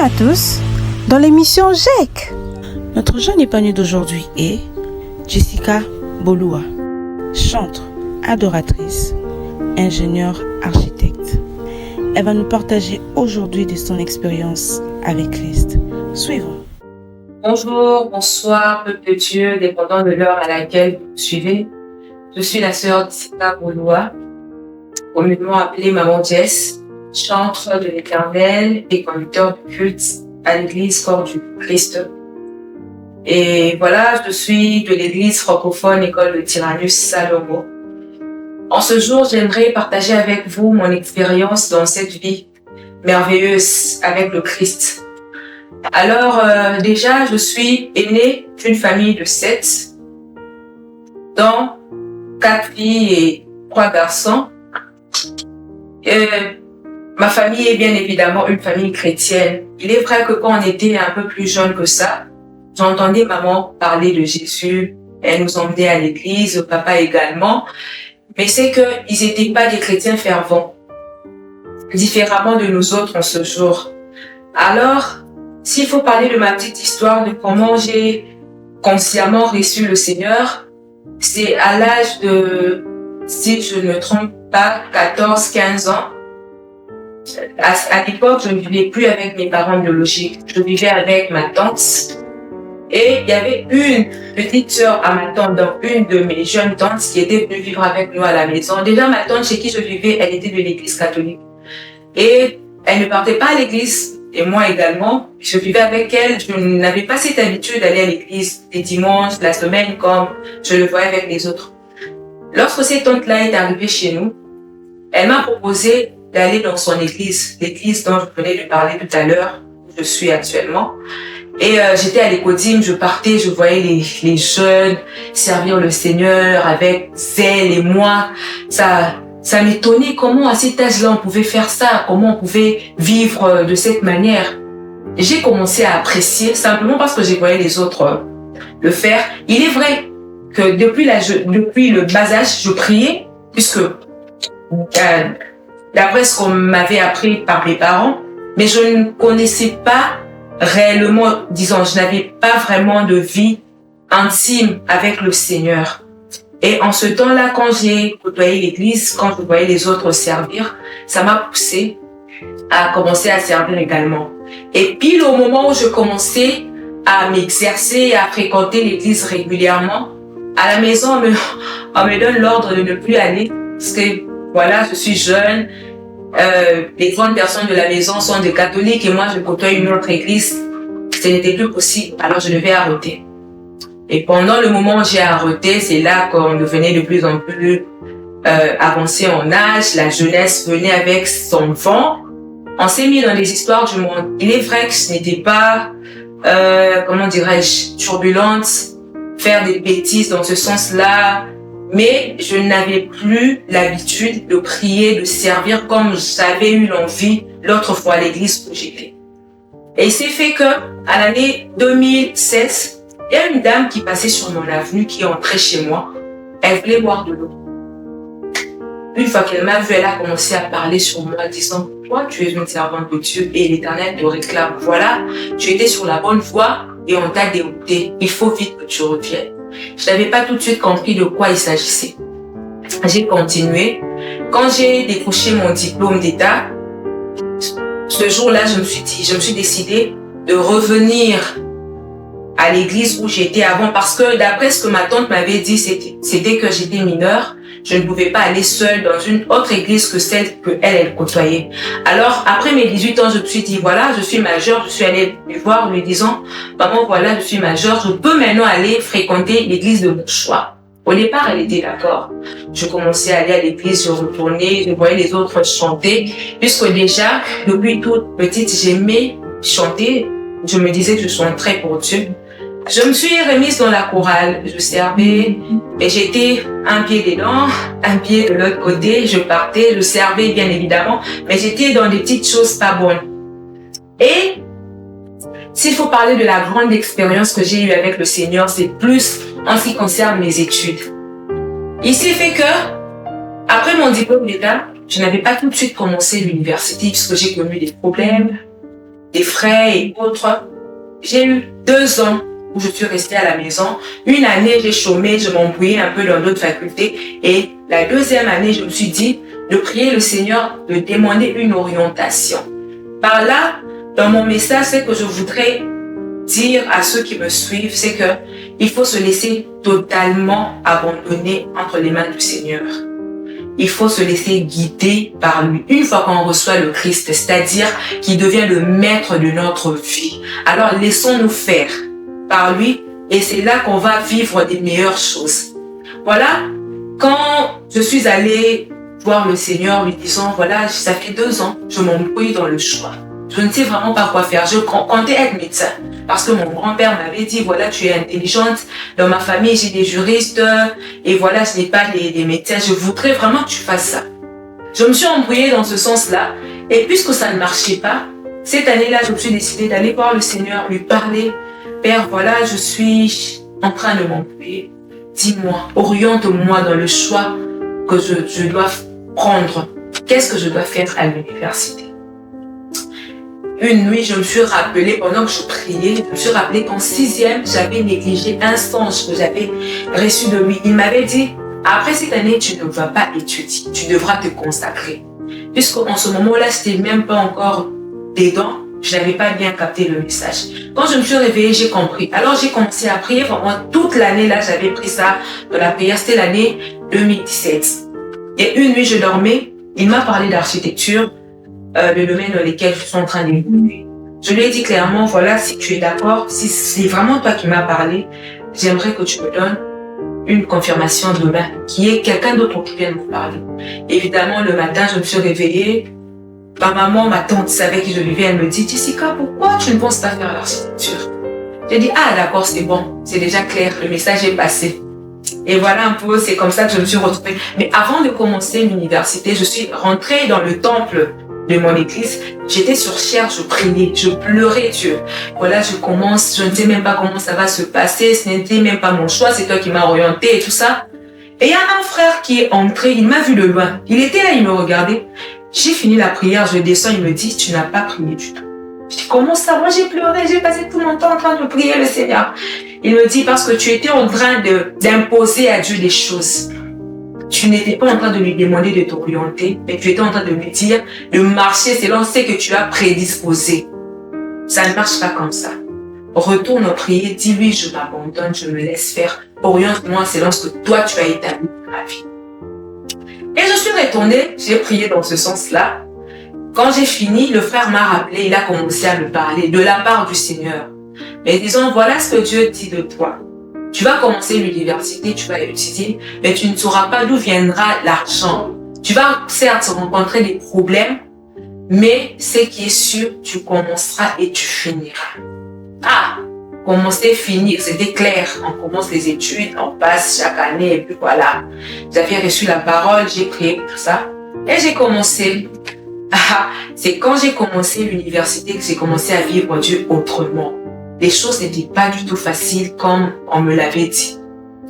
à tous dans l'émission GEC. Notre jeune épanouie d'aujourd'hui est Jessica Boloua, chantre, adoratrice, ingénieure, architecte. Elle va nous partager aujourd'hui de son expérience avec Christ. Suivons. Bonjour, bonsoir, peuple de Dieu, dépendant de l'heure à laquelle vous me suivez. Je suis la sœur Jessica Boloua, communément appelée Maman Jess, chantre de l'Éternel et conducteur de culte à l'église Corps du Christ. Et voilà, je suis de l'église francophone École de Tyrannus Salomon. En ce jour, j'aimerais partager avec vous mon expérience dans cette vie merveilleuse avec le Christ. Alors, déjà, je suis aînée d'une famille de 7, dont 4 filles et 3 garçons. Ma famille est bien évidemment une famille chrétienne. Il est vrai que quand on était un peu plus jeune que ça, j'entendais maman parler de Jésus. Elle nous emmenait à l'église, papa également. Mais c'est qu'ils n'étaient pas des chrétiens fervents, différemment de nous autres en ce jour. Alors, s'il faut parler de ma petite histoire, de comment j'ai consciemment reçu le Seigneur, c'est à l'âge de, si je ne me trompe pas, 14-15 ans. À l'époque, je ne vivais plus avec mes parents biologiques. Je vivais avec ma tante. Et il y avait une petite sœur à ma tante, donc une de mes jeunes tantes qui était venue vivre avec nous à la maison. Déjà, ma tante chez qui je vivais, elle était de l'église catholique. Et elle ne partait pas à l'église, et moi également. Je vivais avec elle. Je n'avais pas cette habitude d'aller à l'église les dimanches, la semaine, comme je le voyais avec les autres. Lorsque cette tante-là est arrivée chez nous, elle m'a proposé d'aller dans son église, l'église dont je venais de parler tout à l'heure, où je suis actuellement. Et j'étais à l'écodime, je partais, je voyais les jeunes servir le Seigneur avec zèle, et moi, ça m'étonnait comment à cet âge-là on pouvait faire ça, comment on pouvait vivre de cette manière. J'ai commencé à apprécier simplement parce que j'ai voyé les autres le faire. Il est vrai que depuis le bas âge, je priais, puisque d'après ce qu'on m'avait appris par mes parents, mais je ne connaissais pas réellement, disons, je n'avais pas vraiment de vie intime avec le Seigneur. Et en ce temps-là, quand j'ai côtoyé l'église, quand je voyais les autres servir, ça m'a poussé à commencer à servir également. Et pile au moment où je commençais à m'exercer, à fréquenter l'église régulièrement, à la maison, on me donne l'ordre de ne plus aller, parce que voilà, je suis jeune, les grandes personnes de la maison sont des catholiques et moi je côtoie une autre église. Ce n'était plus possible, alors je devais arrêter. Et pendant le moment où j'ai arrêté, c'est là qu'on devenait de plus en plus avancé en âge, la jeunesse venait avec son vent. On s'est mis dans les histoires du monde. Il est vrai que ce n'était pas, comment dirais-je, turbulente, faire des bêtises dans ce sens-là, mais je n'avais plus l'habitude de prier, de servir comme j'avais eu l'envie l'autre fois à l'église où j'étais. Et il s'est fait que, à l'année 2016, il y a une dame qui passait sur mon avenue, qui entrait chez moi. Elle voulait boire de l'eau. Une fois qu'elle m'a vue, elle a commencé à parler sur moi, disant, toi, tu es une servante de Dieu et l'Éternel te réclame. Voilà, tu étais sur la bonne voie et on t'a dérouté. Il faut vite que tu reviennes. Je n'avais pas tout de suite compris de quoi il s'agissait. J'ai continué. Quand j'ai décroché mon diplôme d'État, ce jour-là, je me suis décidée de revenir à l'église où j'étais avant, parce que d'après ce que ma tante m'avait dit, c'était que j'étais mineure. Je ne pouvais pas aller seule dans une autre église que celle que elle côtoyait. Alors, après mes 18 ans, je me suis dit, voilà, je suis majeure. Je suis allée lui voir, lui disant, maman, voilà, je suis majeure. Je peux maintenant aller fréquenter l'église de mon choix. Au départ, elle était d'accord. Je commençais à aller à l'église, je retournais, je voyais les autres chanter. Puisque déjà, depuis toute petite, j'aimais chanter. Je me disais que je chanterais pour Dieu. Je me suis remise dans la chorale, je servais, et j'étais un pied dedans, un pied de l'autre côté, je partais, je servais bien évidemment, mais j'étais dans des petites choses pas bonnes. Et s'il faut parler de la grande expérience que j'ai eue avec le Seigneur, c'est plus en ce qui concerne mes études. Il s'est fait que, après mon diplôme d'État, je n'avais pas tout de suite commencé l'université puisque j'ai connu des problèmes. des frais et autres. J'ai eu 2 ans où je suis restée à la maison. Une année, j'ai chômé, je m'embrouillais un peu dans d'autres facultés. Et la 2e année, je me suis dit de prier le Seigneur, de demander une orientation. Par là, dans mon message, c'est que je voudrais dire à ceux qui me suivent, c'est que il faut se laisser totalement abandonner entre les mains du Seigneur. Il faut se laisser guider par lui. Une fois qu'on reçoit le Christ, c'est-à-dire qu'il devient le maître de notre vie, alors laissons-nous faire par lui et c'est là qu'on va vivre des meilleures choses. Voilà, quand je suis allée voir le Seigneur lui disant, voilà, ça fait 2 ans, je m'embrouille dans le choix. Je ne sais vraiment pas quoi faire. Je comptais être médecin parce que mon grand-père m'avait dit, voilà, tu es intelligente. Dans ma famille, j'ai des juristes et voilà, je n'ai pas des médecins. Je voudrais vraiment que tu fasses ça. Je me suis embrouillée dans ce sens-là. Et puisque ça ne marchait pas, cette année-là, je me suis décidée d'aller voir le Seigneur, lui parler. Père, voilà, je suis en train de m'embrouiller. Dis-moi, oriente-moi dans le choix que je dois prendre. Qu'est-ce que je dois faire à l'université? Une nuit, je me suis rappelé, pendant que je priais, je me suis rappelé qu'en 6e, j'avais négligé un songe que j'avais reçu de lui. Il m'avait dit, après cette année, tu ne vas pas étudier, tu devras te consacrer. Puisqu'en ce moment-là, je n'étais même pas encore dedans, je n'avais pas bien capté le message. Quand je me suis réveillée, j'ai compris. Alors j'ai commencé à prier, vraiment toute l'année là, j'avais pris ça de la prière, c'était l'année 2017. Et une nuit, je dormais, il m'a parlé d'architecture, le domaine dans lequel je suis en train d'évoluer. Je lui ai dit clairement, voilà, si tu es d'accord, si c'est vraiment toi qui m'as parlé, j'aimerais que tu me donnes une confirmation demain, qui est quelqu'un d'autre qui vient me parler. Évidemment, le matin, je me suis réveillée, ma maman, ma tante savait qui je vivais, elle me dit, Jessica, pourquoi tu ne penses pas faire l'architecture? J'ai dit, ah d'accord, c'est bon, c'est déjà clair, le message est passé. Et voilà un peu, c'est comme ça que je me suis retrouvée. Mais avant de commencer l'université, je suis rentrée dans le temple de mon église, j'étais sur chair, je priais, je pleurais Dieu. Voilà, je commence, je ne sais même pas comment ça va se passer, ce n'était même pas mon choix, c'est toi qui m'as orienté et tout ça. Et il y a un frère qui est entré, il m'a vu de loin. Il était là, il me regardait. J'ai fini la prière, je descends, il me dit, tu n'as pas prié du tout. Je dis, comment ça? Moi, j'ai pleuré, j'ai passé tout mon temps en train de prier le Seigneur. Il me dit, parce que tu étais en train d'imposer à Dieu des choses. Tu n'étais pas en train de lui demander de t'orienter, mais tu étais en train de lui dire de marcher selon ce que tu as prédisposé. Ça ne marche pas comme ça. Retourne prier, dis-lui, je m'abandonne, je me laisse faire. Oriente-moi selon ce que toi tu as établi dans ma vie. Et je suis retournée, j'ai prié dans ce sens-là. Quand j'ai fini, le frère m'a rappelé, il a commencé à me parler de la part du Seigneur. Mais disons, voilà ce que Dieu dit de toi. Tu vas commencer l'université, tu vas étudier, mais tu ne sauras pas d'où viendra l'argent. Tu vas certes rencontrer des problèmes, mais ce qui est sûr, tu commenceras et tu finiras. Ah, commencer, finir, c'était clair. On commence les études, on passe chaque année et puis voilà. J'avais reçu la parole, j'ai prié pour ça et j'ai commencé. Ah, c'est quand j'ai commencé l'université que j'ai commencé à vivre Dieu autrement. Les choses n'étaient pas du tout faciles comme on me l'avait dit.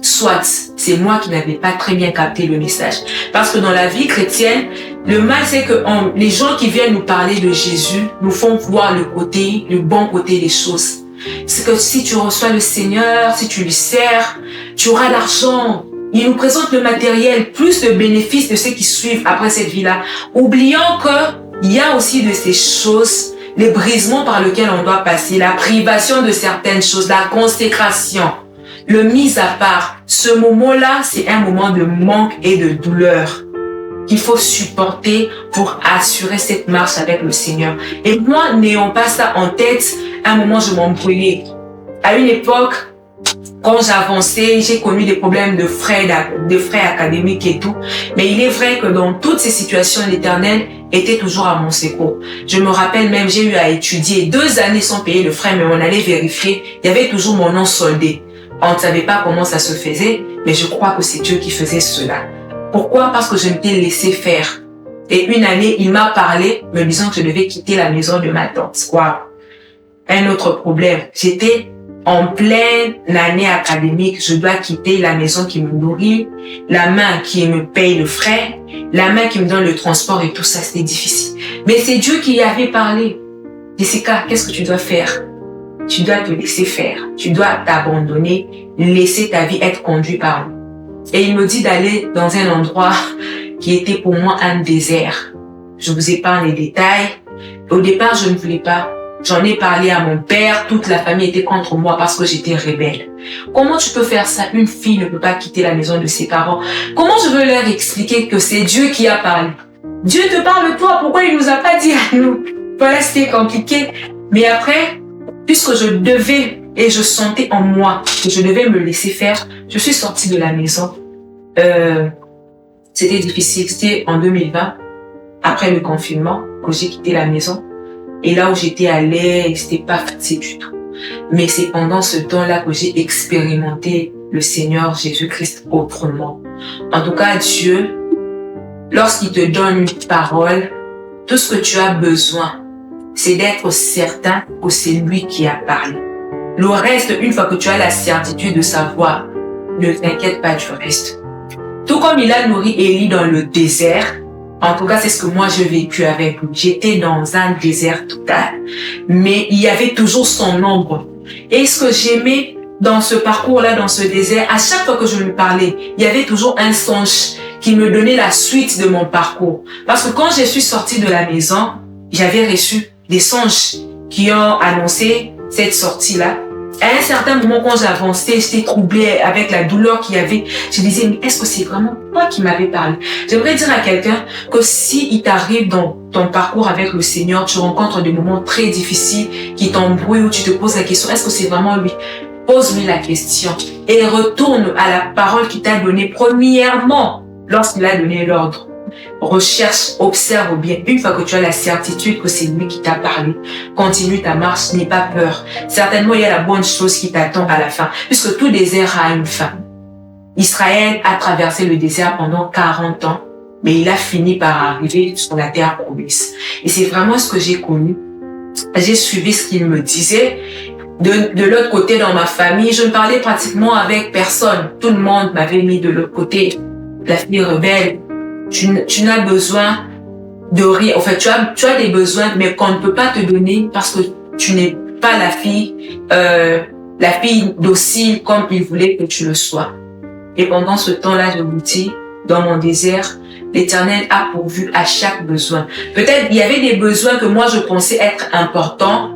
Soit, c'est moi qui n'avais pas très bien capté le message. Parce que dans la vie chrétienne, le mal c'est que les gens qui viennent nous parler de Jésus nous font voir le bon côté des choses. C'est que si tu reçois le Seigneur, si tu lui sers, tu auras l'argent. Il nous présente le matériel, plus de bénéfices de ceux qui suivent après cette vie-là. Oublions qu'il y a aussi de ces choses, les brisements par lesquels on doit passer, la privation de certaines choses, la consécration, le mis à part. Ce moment-là, c'est un moment de manque et de douleur qu'il faut supporter pour assurer cette marche avec le Seigneur. Et moi, n'ayant pas ça en tête, à un moment, je m'embrouillais. À une époque, quand j'avançais, j'ai connu des problèmes de frais académiques et tout. Mais il est vrai que dans toutes ces situations, l'Éternel était toujours à mon secours. Je me rappelle même, j'ai eu à étudier 2 années sans payer le frais, mais on allait vérifier. Il y avait toujours mon nom soldé. On ne savait pas comment ça se faisait, mais je crois que c'est Dieu qui faisait cela. Pourquoi? Parce que je m'étais laissé faire. Et une année, il m'a parlé, me disant que je devais quitter la maison de ma tante. Waouh! Un autre problème. J'étais en pleine année académique, je dois quitter la maison qui me nourrit, la main qui me paye le frais, la main qui me donne le transport et tout ça, c'était difficile. Mais c'est Dieu qui y avait parlé. Jessica, qu'est-ce que tu dois faire? Tu dois te laisser faire. Tu dois t'abandonner, laisser ta vie être conduite par lui. Et il me dit d'aller dans un endroit qui était pour moi un désert. Je vous épargne les détails. Au départ, je ne voulais pas. J'en ai parlé à mon père. Toute la famille était contre moi parce que j'étais rebelle. Comment tu peux faire ça? Une fille ne peut pas quitter la maison de ses parents. Comment je veux leur expliquer que c'est Dieu qui a parlé? Dieu te parle toi, pourquoi il nous a pas dit à nous? Voilà, c'était compliqué. Mais après, puisque je devais et je sentais en moi que je devais me laisser faire, je suis sortie de la maison. C'était difficile, c'était en 2020, après le confinement, que j'ai quitté la maison. Et là où j'étais allée, c'était pas facile du tout. Mais c'est pendant ce temps-là que j'ai expérimenté le Seigneur Jésus-Christ autrement. En tout cas, Dieu, lorsqu'il te donne une parole, tout ce que tu as besoin, c'est d'être certain que c'est lui qui a parlé. Le reste, une fois que tu as la certitude de savoir, ne t'inquiète pas du reste. Tout comme il a nourri Élie dans le désert, en tout cas, c'est ce que moi j'ai vécu avec lui. J'étais dans un désert total, mais il y avait toujours son ombre. Et ce que j'aimais dans ce parcours-là, dans ce désert, à chaque fois que je lui parlais, il y avait toujours un songe qui me donnait la suite de mon parcours. Parce que quand je suis sortie de la maison, j'avais reçu des songes qui ont annoncé cette sortie-là. À un certain moment, quand j'avançais, j'étais troublée avec la douleur qu'il y avait. Je disais, mais est-ce que c'est vraiment toi qui m'avais parlé? J'aimerais dire à quelqu'un que si il t'arrive dans ton parcours avec le Seigneur, tu rencontres des moments très difficiles qui t'embrouillent, où tu te poses la question, est-ce que c'est vraiment lui? Pose-lui la question et retourne à la parole qu'il t'a donnée premièrement lorsqu'il a donné l'ordre. Recherche, observe bien. Une fois que tu as la certitude que c'est lui qui t'a parlé, continue ta marche, n'aie pas peur. Certainement, il y a la bonne chose qui t'attend à la fin, puisque tout désert a une fin. Israël a traversé le désert pendant 40 ans, mais il a fini par arriver sur la terre promise. Et c'est vraiment ce que j'ai connu. J'ai suivi ce qu'il me disait. De l'autre côté, dans ma famille, je ne parlais pratiquement avec personne. Tout le monde m'avait mis de l'autre côté. La fille rebelle. Tu n'as besoin de rien. En fait, tu as des besoins, mais qu'on ne peut pas te donner parce que tu n'es pas la fille docile comme il voulait que tu le sois. Et pendant ce temps-là, je vous dis, dans mon désert, l'Éternel a pourvu à chaque besoin. Peut-être il y avait des besoins que moi je pensais être importants.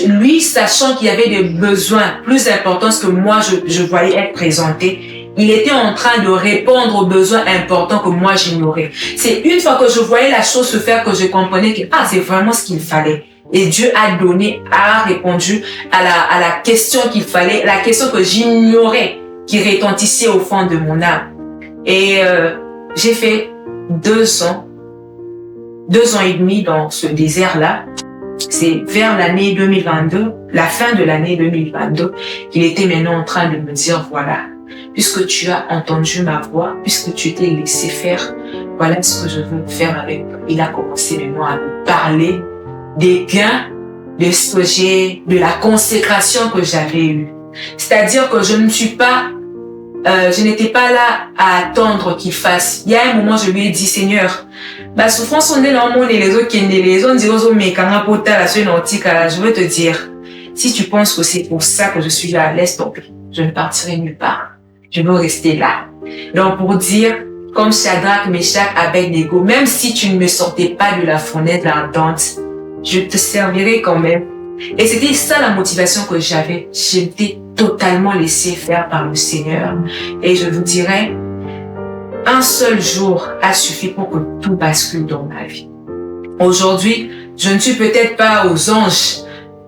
Lui, sachant qu'il y avait des besoins plus importants que moi je voyais être présentés, il était en train de répondre aux besoins importants que moi j'ignorais. C'est une fois que je voyais la chose se faire que je comprenais que c'est vraiment ce qu'il fallait. Et Dieu a répondu à la question qu'il fallait, la question que j'ignorais, qui retentissait au fond de mon âme. Et j'ai fait 2 ans et demi dans ce désert-là. C'est vers l'année 2022, la fin de l'année 2022, qu'il était maintenant en train de me dire, voilà, puisque tu as entendu ma voix, puisque tu t'es laissé faire, voilà ce que je veux faire avec toi. Il a commencé maintenant à me parler des gains, de ce que de la consécration que j'avais eue. C'est-à-dire que je n'étais pas là à attendre qu'il fasse. Il y a un moment, je lui ai dit, Seigneur, la souffrance, on est dans le monde et les autres qui sont les autres disent, mais quand je veux te dire, si tu penses que c'est pour ça que je suis là, laisse tomber. Je ne partirai nulle part. Je veux rester là. Donc, pour dire, comme Shadrach, Meshach, Abednego, même si tu ne me sortais pas de la fenêtre ardente, je te servirai quand même. Et c'était ça la motivation que j'avais. J'étais totalement laissé faire par le Seigneur. Et je vous dirais, un seul jour a suffi pour que tout bascule dans ma vie. Aujourd'hui, je ne suis peut-être pas aux anges.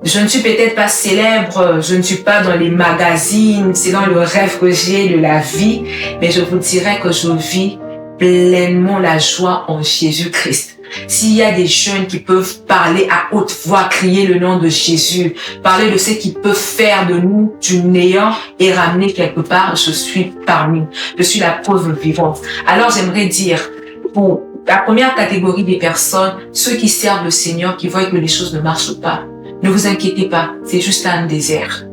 Je ne suis peut-être pas célèbre, je ne suis pas dans les magazines, c'est dans le rêve que j'ai de la vie, mais je vous dirais que je vis pleinement la joie en Jésus-Christ. S'il y a des jeunes qui peuvent parler à haute voix, crier le nom de Jésus, parler de ce qu'ils peuvent faire de nous du néant et ramener quelque part, je suis parmi. Je suis la preuve vivante. Alors j'aimerais dire, pour la première catégorie des personnes, ceux qui servent le Seigneur, qui voient que les choses ne marchent pas, ne vous inquiétez pas, c'est juste un désert.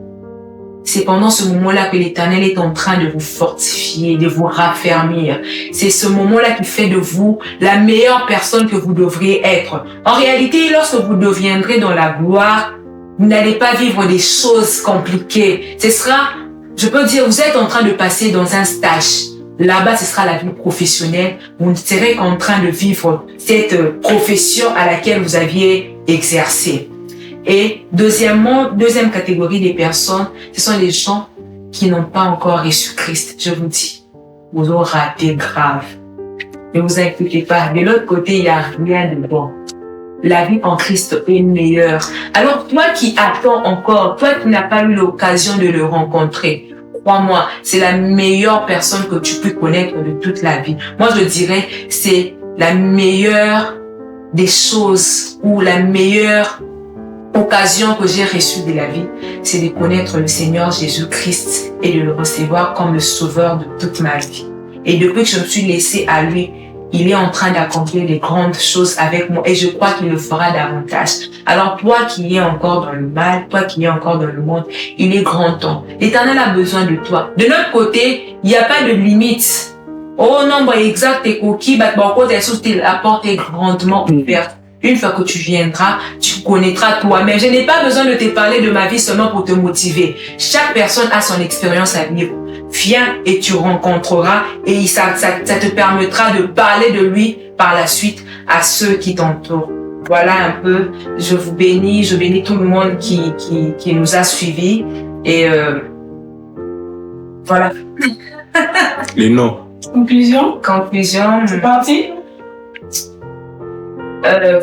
C'est pendant ce moment-là que l'Éternel est en train de vous fortifier, de vous raffermir. C'est ce moment-là qui fait de vous la meilleure personne que vous devriez être. En réalité, lorsque vous deviendrez dans la gloire, vous n'allez pas vivre des choses compliquées. Ce sera, je peux dire, vous êtes en train de passer dans un stage. Là-bas, ce sera la vie professionnelle. Vous serez en train de vivre cette profession à laquelle vous aviez exercé. Et deuxième catégorie des personnes, ce sont les gens qui n'ont pas encore reçu Christ. Je vous dis, vous aurez raté grave. Ne vous inquiétez pas. De l'autre côté, il n'y a rien de bon. La vie en Christ est meilleure. Alors, toi qui attends encore, toi qui n'as pas eu l'occasion de le rencontrer, crois-moi, c'est la meilleure personne que tu peux connaître de toute la vie. Moi, je dirais, c'est la meilleure des choses ou la meilleure occasion que j'ai reçue de la vie, c'est de connaître le Seigneur Jésus-Christ et de le recevoir comme le sauveur de toute ma vie. Et depuis que je me suis laissée à lui, il est en train d'accomplir des grandes choses avec moi et je crois qu'il le fera davantage. Alors toi qui es encore dans le mal, toi qui es encore dans le monde, il est grand temps. L'Éternel a besoin de toi. De notre côté, il n'y a pas de limite. Oh, nombre exact et coquille, la porte est grandement ouverte. Une fois que tu viendras, tu connaîtras toi-même. Je n'ai pas besoin de te parler de ma vie seulement pour te motiver. Chaque personne a son expérience à vivre. Viens et tu rencontreras et ça te permettra de parler de lui par la suite à ceux qui t'entourent. Voilà un peu. Je vous bénis. Je bénis tout le monde qui nous a suivis. Et voilà. Les noms. Conclusion. C'est parti.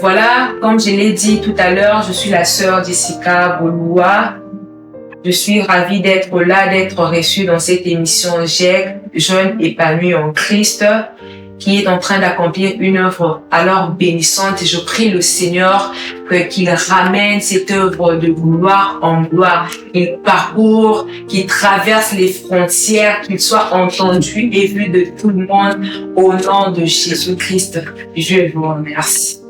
Voilà, comme je l'ai dit tout à l'heure, je suis la sœur Jessica Bolua. Je suis ravie d'être là, d'être reçue dans cette émission GEC, Jeune épanoui en Christ, qui est en train d'accomplir une œuvre alors bénissante. Et je prie le Seigneur qu'il ramène cette œuvre de gloire en gloire, qu'il parcourt, qu'il traverse les frontières, qu'il soit entendu et vu de tout le monde au nom de Jésus-Christ. Je vous remercie.